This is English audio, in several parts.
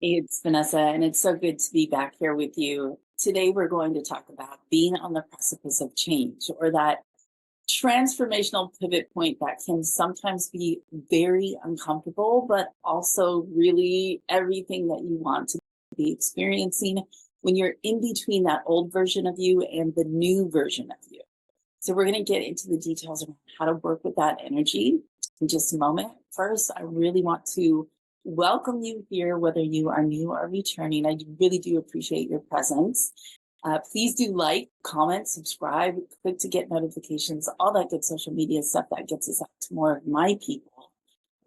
It's Vanessa, and it's so good to be back here with you. Today, we're going to talk about being on the precipice of change, or that transformational pivot point that can sometimes be very uncomfortable, but also really everything that you want to be experiencing when you're in between that old version of you and the new version of you. So, we're going to get into the details of how to work with that energy in just a moment. First, I really want to welcome you here, whether you are new or returning. I really do appreciate your presence. Please do like, comment, subscribe, click to get notifications, all that good social media stuff that gets us out to more of my people.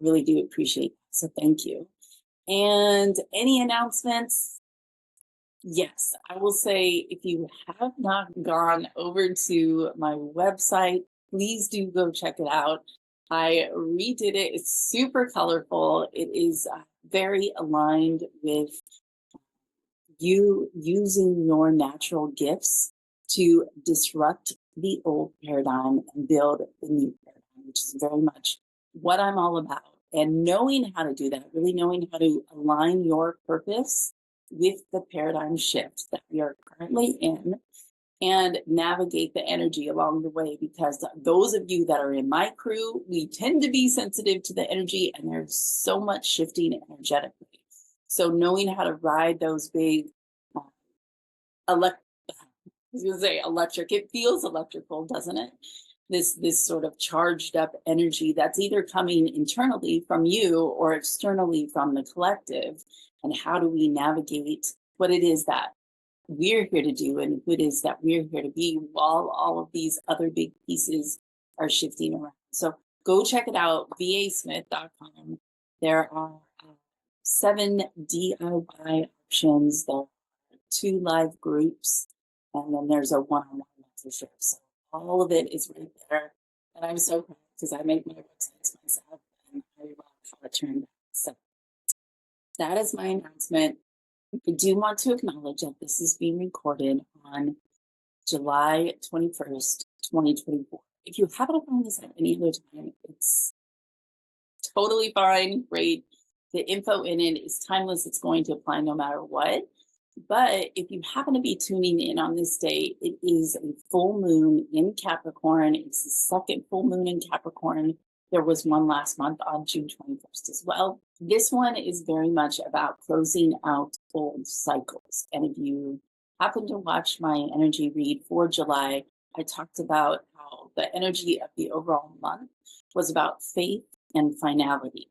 Really do appreciate that. So thank you. And any announcements? Yes, I will say if you have not gone over to my website, please do go check it out. I redid it. It's super colorful. It is very aligned with you using your natural gifts to disrupt the old paradigm and build the new paradigm, which is very much what I'm all about. And knowing how to do that, really knowing how to align your purpose with the paradigm shift that we are currently in and navigate the energy along the way, because those of you that are in my crew, we tend to be sensitive to the energy, and there's so much shifting energetically. So knowing how to ride those big electric, it feels electrical, doesn't it? This sort of charged up energy that's either coming internally from you or externally from the collective. And how do we navigate what it is that we're here to do and who it is that we're here to be while all of these other big pieces are shifting around. So go check it out, vasmith.com. There are 7 DIY options. There are 2 live groups, and then there's a one-on-one mentorship. So all of it is right there. And I'm so proud because I make my websites myself and I love how it turned out. So that is my announcement. I do want to acknowledge that this is being recorded on July 21st, 2024. If you happen to find this at any other time, it's totally fine, great. The info in it is timeless. It's going to apply no matter what. But if you happen to be tuning in on this day, it is a full moon in Capricorn. It's the second full moon in Capricorn. There was one last month on June 21st as well. This one is very much about closing out old cycles. And if you happen to watch my energy read for July, I talked about how the energy of the overall month was about faith and finality.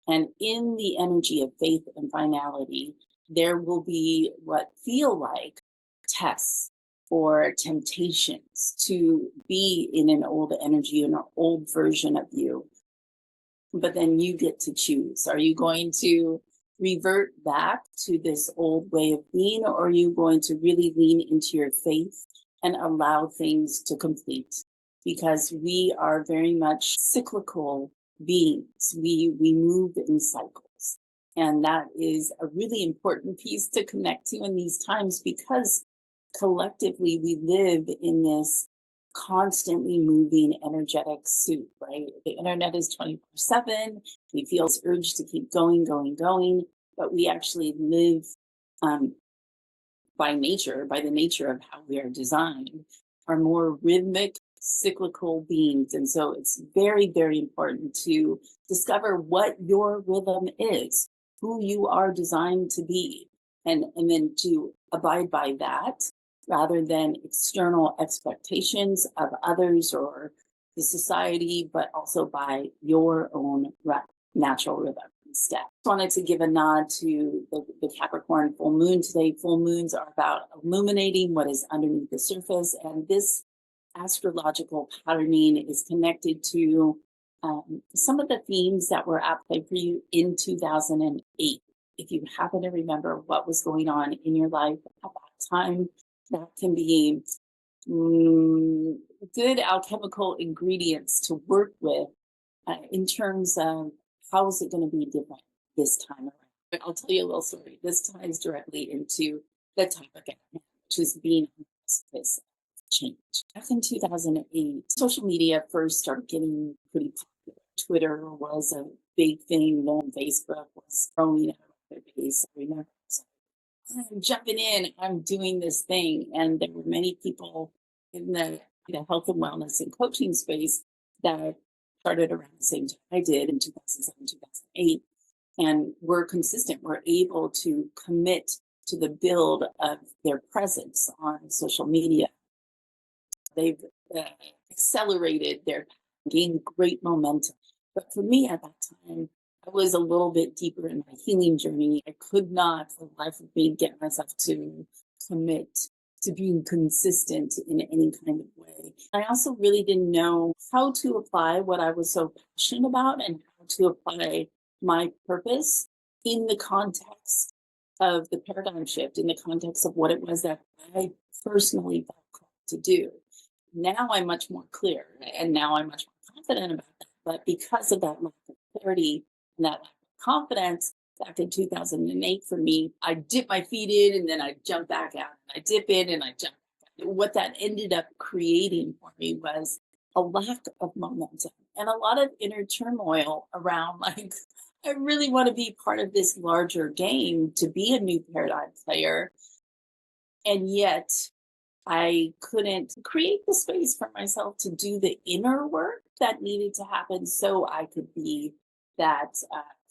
And in the energy of faith and finality, there will be what feel like tests or temptations to be in an old energy, in an old version of you. But then you get to choose. Are you going to revert back to this old way of being, or are you going to really lean into your faith and allow things to complete? Because we are very much cyclical beings. We move in cycles. And that is a really important piece to connect to in these times, because collectively we live in this constantly moving energetic soup, right? The internet is 24/7. We feel this urge to keep going, but we actually live by the nature of how we are designed, are more rhythmic, cyclical beings. And so it's very, very important to discover what your rhythm is, who you are designed to be, and then to abide by that rather than external expectations of others or the society, but also by your own natural rhythm instead. I wanted to give a nod to the Capricorn full moon today. Full moons are about illuminating what is underneath the surface, and this astrological patterning is connected to some of the themes that were at play for you in 2008. If you happen to remember what was going on in your life at that time, that can be good alchemical ingredients to work with in terms of how is it going to be different this time around. I'll tell you a little story. This ties directly into the topic at hand, which is being on the precipice of change. Back in 2008, social media first started getting pretty popular. Twitter was a big thing, then Facebook was growing piece. I remember I'm jumping in, I'm doing this thing. And there were many people in the health and wellness and coaching space that started around the same time I did in 2007, 2008. And were consistent, were able to commit to the build of their presence on social media. They've uh, accelerated their, gained great momentum. But for me at that time, I was a little bit deeper in my healing journey. I could not, for the life of me, get myself to commit to being consistent in any kind of way. I also really didn't know how to apply what I was so passionate about and how to apply my purpose in the context of the paradigm shift, in the context of what it was that I personally felt called to do. Now I'm much more clear and now I'm much more confident about that. But because of that lack of clarity and that lack of confidence back in 2008 for me, I dip my feet in and then I jump back out. I dip in and I jump back out. What that ended up creating for me was a lack of momentum and a lot of inner turmoil around like, I really want to be part of this larger game to be a new paradigm player. And yet I couldn't create the space for myself to do the inner work that needed to happen so I could be that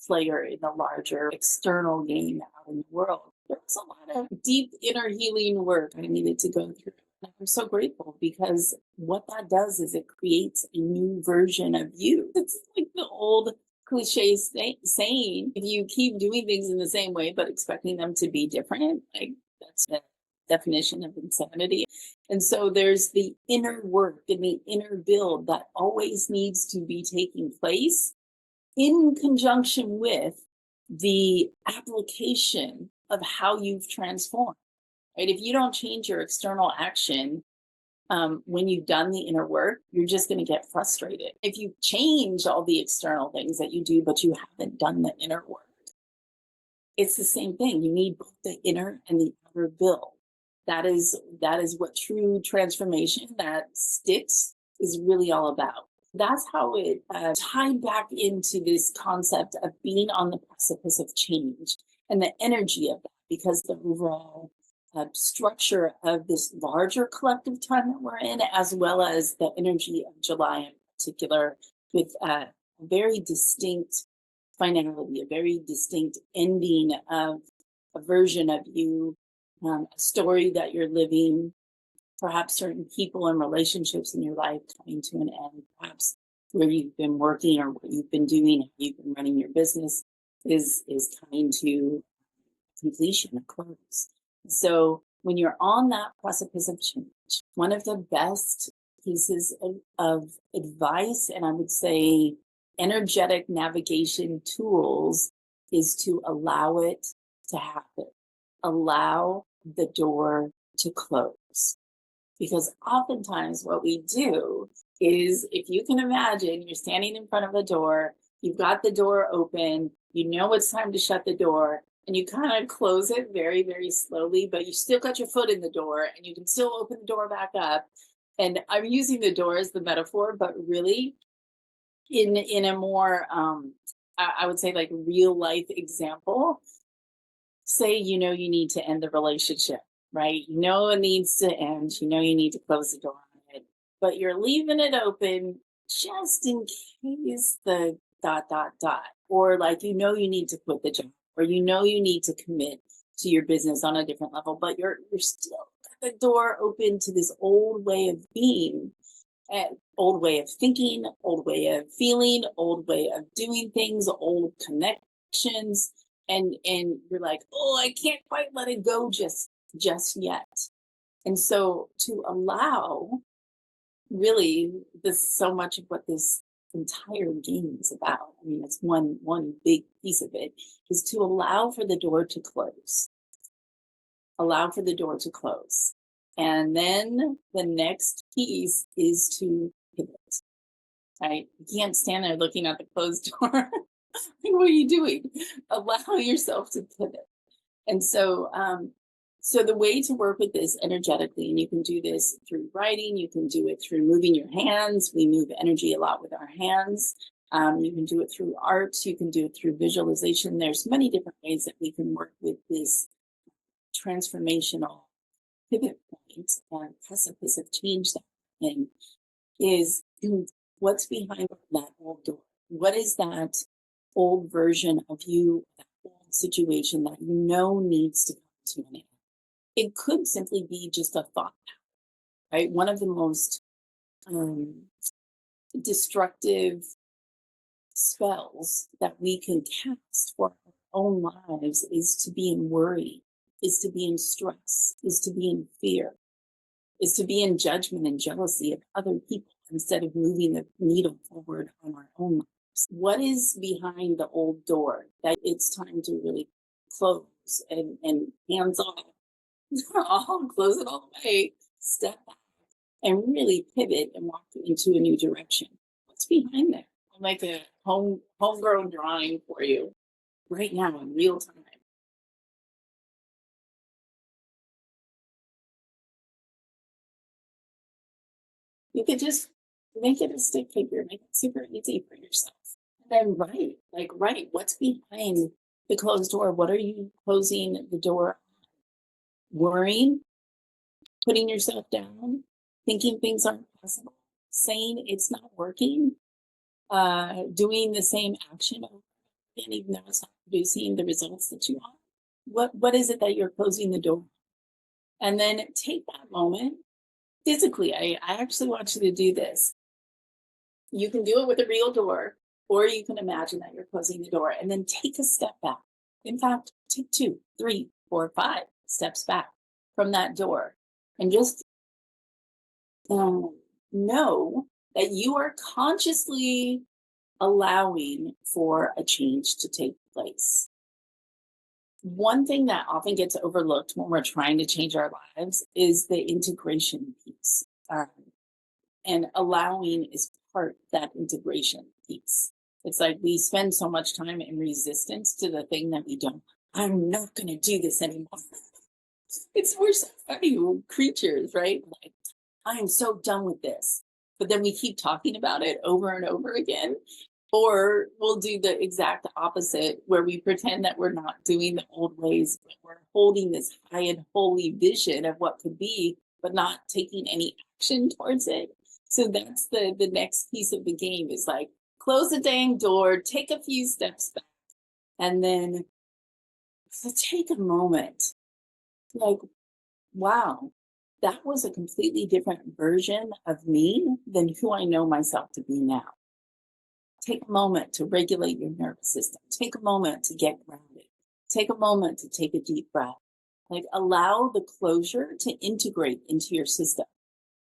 player in the larger external game out in the world. There was a lot of deep inner healing work I needed to go through. And I'm so grateful because what that does is it creates a new version of you. It's like the old cliche saying, if you keep doing things in the same way but expecting them to be different, like that's the definition of insanity. And so there's the inner work and the inner build that always needs to be taking place in conjunction with the application of how you've transformed. Right? If you don't change your external action when you've done the inner work, you're just going to get frustrated. If you change all the external things that you do, but you haven't done the inner work, it's the same thing. You need both the inner and the outer build. That is what true transformation that sticks is really all about. That's how it tied back into this concept of being on the precipice of change and the energy of that, because the overall structure of this larger collective time that we're in, as well as the energy of July in particular, with a very distinct finality, a very distinct ending of a version of you, a story that you're living, perhaps certain people and relationships in your life coming to an end, perhaps where you've been working or what you've been doing, how you've been running your business is coming to completion, a close. So when you're on that precipice of change, one of the best pieces of advice, and I would say energetic navigation tools, is to allow it to happen. Allow the door to close. Because oftentimes what we do is, if you can imagine, you're standing in front of a door, you've got the door open, you know it's time to shut the door, and you kind of close it very, very slowly, but you still got your foot in the door and you can still open the door back up. And I'm using the door as the metaphor, but really in a more, I would say like real life example, say, you know, you need to end the relationship, right? You know, it needs to end, you know, you need to close the door on it, but you're leaving it open just in case the ... or like, you know, you need to quit the job, or you know, you need to commit to your business on a different level, but you're still got the door open to this old way of being, old way of thinking, old way of feeling, old way of doing things, old connections, and you're like, oh, I can't quite let it go just yet. And so to allow, really, this so much of what this entire game is about, I mean, it's one big piece of it, is to allow for the door to close. Allow for the door to close. And then the next piece is to pivot. Right? You can't stand there looking at the closed door. Like, what are you doing? Allow yourself to pivot. And so, so the way to work with this energetically, and you can do this through writing, you can do it through moving your hands. We move energy a lot with our hands. You can do it through art. You can do it through visualization. There's many different ways that we can work with this transformational pivot point and precipice of change that thing is what's behind that old door. What is that old version of you, that old situation that you know needs to come to an end? It could simply be just a thought, right? One of the most destructive spells that we can cast for our own lives is to be in worry, is to be in stress, is to be in fear, is to be in judgment and jealousy of other people instead of moving the needle forward on our own lives. What is behind the old door that it's time to really close and hands off, all close it all the way, step back and really pivot and walk into a new direction? What's behind there? I'll make a homegrown drawing for you right now in real time. You could just make it a stick figure, make it super easy for yourself. And then write what's behind the closed door. What are you closing the door? Worrying, putting yourself down, thinking things aren't possible, saying it's not working, doing the same action over again, even though it's not producing the results that you want. What is it that you're closing the door? And then take that moment physically. I actually want you to do this. You can do it with a real door, or you can imagine that you're closing the door and then take a step back. In fact, take 2, 3, 4, 5 steps back from that door and just know that you are consciously allowing for a change to take place. One thing that often gets overlooked when we're trying to change our lives is the integration piece. And allowing is part of that integration piece. It's like we spend so much time in resistance to the thing that we don't. I'm not going to do this anymore. We're so funny creatures, right? Like, I am so done with this. But then we keep talking about it over and over again. Or we'll do the exact opposite where we pretend that we're not doing the old ways, but we're holding this high and holy vision of what could be, but not taking any action towards it. So that's the next piece of the game is like close the dang door, take a few steps back, and then take a moment. Like, wow, that was a completely different version of me than who I know myself to be now. Take a moment to regulate your nervous system. Take a moment to get grounded. Take a moment to take a deep breath. Like allow the closure to integrate into your system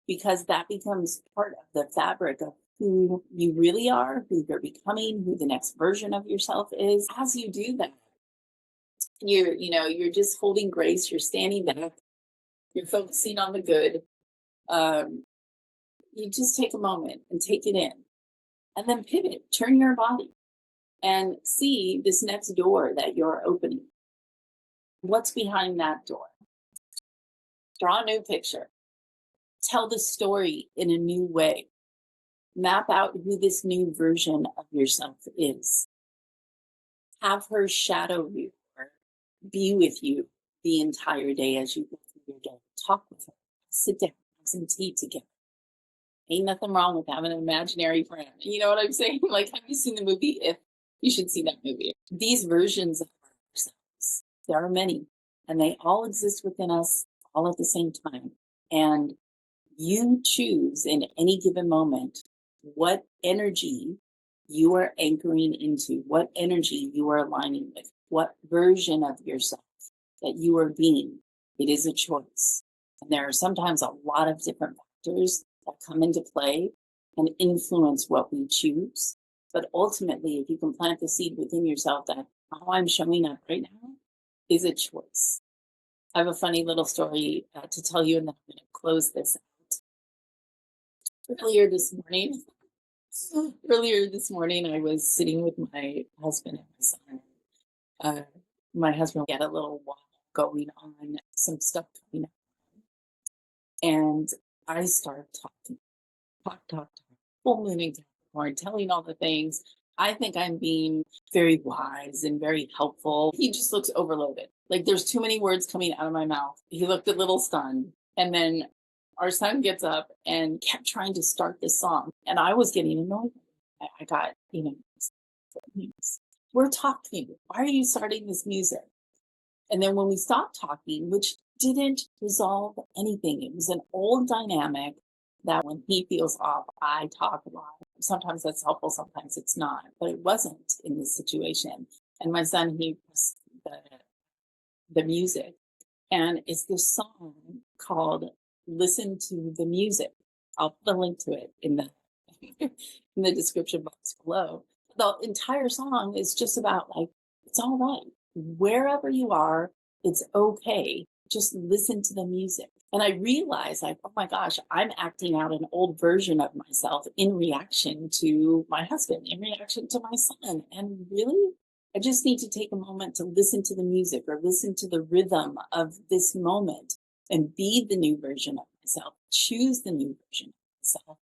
because that becomes part of the fabric of who you really are, who you're becoming, who the next version of yourself is. As you do that, you're just holding grace, you're standing back, you're focusing on the good. You just take a moment and take it in and then pivot, turn your body and see this next door that you're opening. What's behind that door? Draw a new picture. Tell the story in a new way. Map out who this new version of yourself is. Have her shadow you or be with you the entire day as you go through your day. Talk with her. Sit down, have some tea together. Ain't nothing wrong with having an imaginary friend. You know what I'm saying? Like, have you seen the movie If? You should see that movie. These versions of ourselves, there are many, and they all exist within us all at the same time. And you choose in any given moment what energy you are anchoring into, what energy you are aligning with, what version of yourself that you are being. It is a choice. And there are sometimes a lot of different factors that come into play and influence what we choose. But ultimately, if you can plant the seed within yourself that how I'm showing up right now is a choice. I have a funny little story to tell you, and then I'm going to close this out. Earlier this morning, I was sitting with my husband and my son. My husband had a little walk going on, some stuff coming up, and I start talking, talk, full moon in Capricorn, telling all the things. I think I'm being very wise and very helpful. He just looks overloaded. Like there's too many words coming out of my mouth. He looked a little stunned. And then our son gets up and kept trying to start this song. And I was getting annoyed. I got, we're talking. Why are you starting this music? And then when we stopped talking, which didn't resolve anything, it was an old dynamic that when he feels off, I talk a lot. Sometimes that's helpful, sometimes it's not, but it wasn't in this situation. And my son, he pressed the music, and it's this song called Listen to the Music. I'll put a link to it in the in the description box below. The entire song is just about like, it's all right. Wherever you are, it's okay. Just listen to the music. And I realized, like, oh my gosh, I'm acting out an old version of myself in reaction to my husband, in reaction to my son. And really, I just need to take a moment to listen to the music or listen to the rhythm of this moment and be the new version of myself, choose the new version of myself.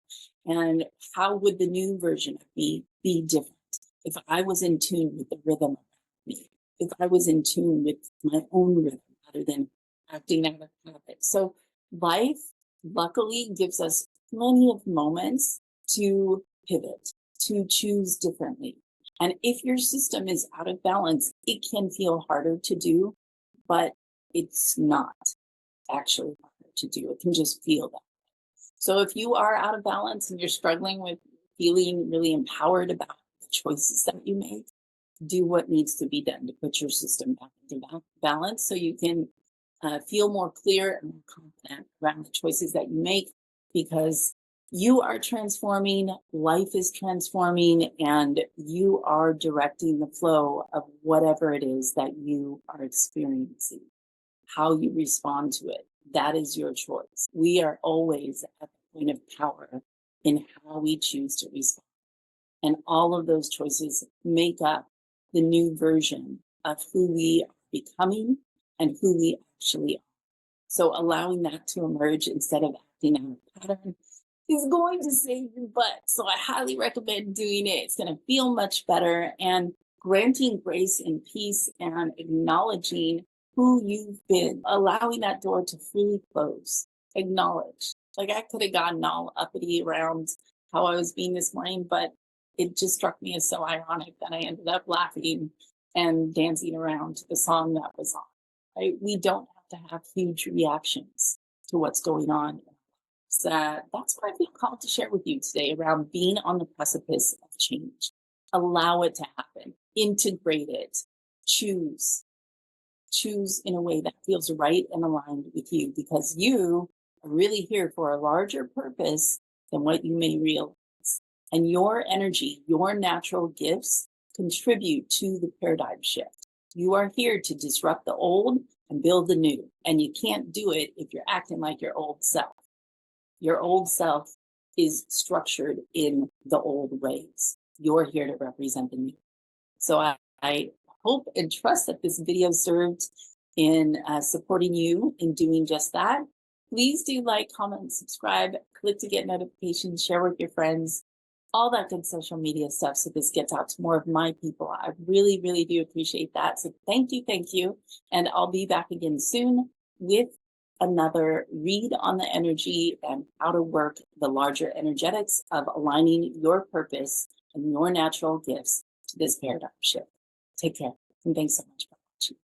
And how would the new version of me be different if I was in tune with the rhythm of me, if I was in tune with my own rhythm rather than acting out of habit? So life luckily gives us plenty of moments to pivot, to choose differently. And if your system is out of balance, it can feel harder to do, but it's not actually harder to do. It can just feel that. So if you are out of balance and you're struggling with feeling really empowered about the choices that you make, do what needs to be done to put your system back into balance so you can feel more clear and more confident around the choices that you make, because you are transforming, life is transforming, and you are directing the flow of whatever it is that you are experiencing. How you respond to it, that is your choice. We are always at the point of power in how we choose to respond. And all of those choices make up the new version of who we are becoming and who we actually are. So allowing that to emerge instead of acting out of pattern is going to save your butt. So I highly recommend doing it. It's going to feel much better, and granting grace and peace and acknowledging who you've been, allowing that door to freely close. Acknowledge. Like I could have gotten all uppity around how I was being this morning, but it just struck me as so ironic that I ended up laughing and dancing around to the song that was on. Right? We don't have to have huge reactions to what's going on. So that's what I feel called to share with you today around being on the precipice of change. Allow it to happen. Integrate it. Choose in a way that feels right and aligned with you, because you are really here for a larger purpose than what you may realize. And your energy, your natural gifts contribute to the paradigm shift. You are here to disrupt the old and build the new. And you can't do it if you're acting like your old self. Your old self is structured in the old ways. You're here to represent the new. So I hope and trust that this video served in supporting you in doing just that. Please do like, comment, subscribe, click to get notifications, share with your friends, all that good social media stuff so this gets out to more of my people. I really, really do appreciate that. So thank you. And I'll be back again soon with another read on the energy and how to work the larger energetics of aligning your purpose and your natural gifts to this paradigm shift. Take care, and thanks so much for watching.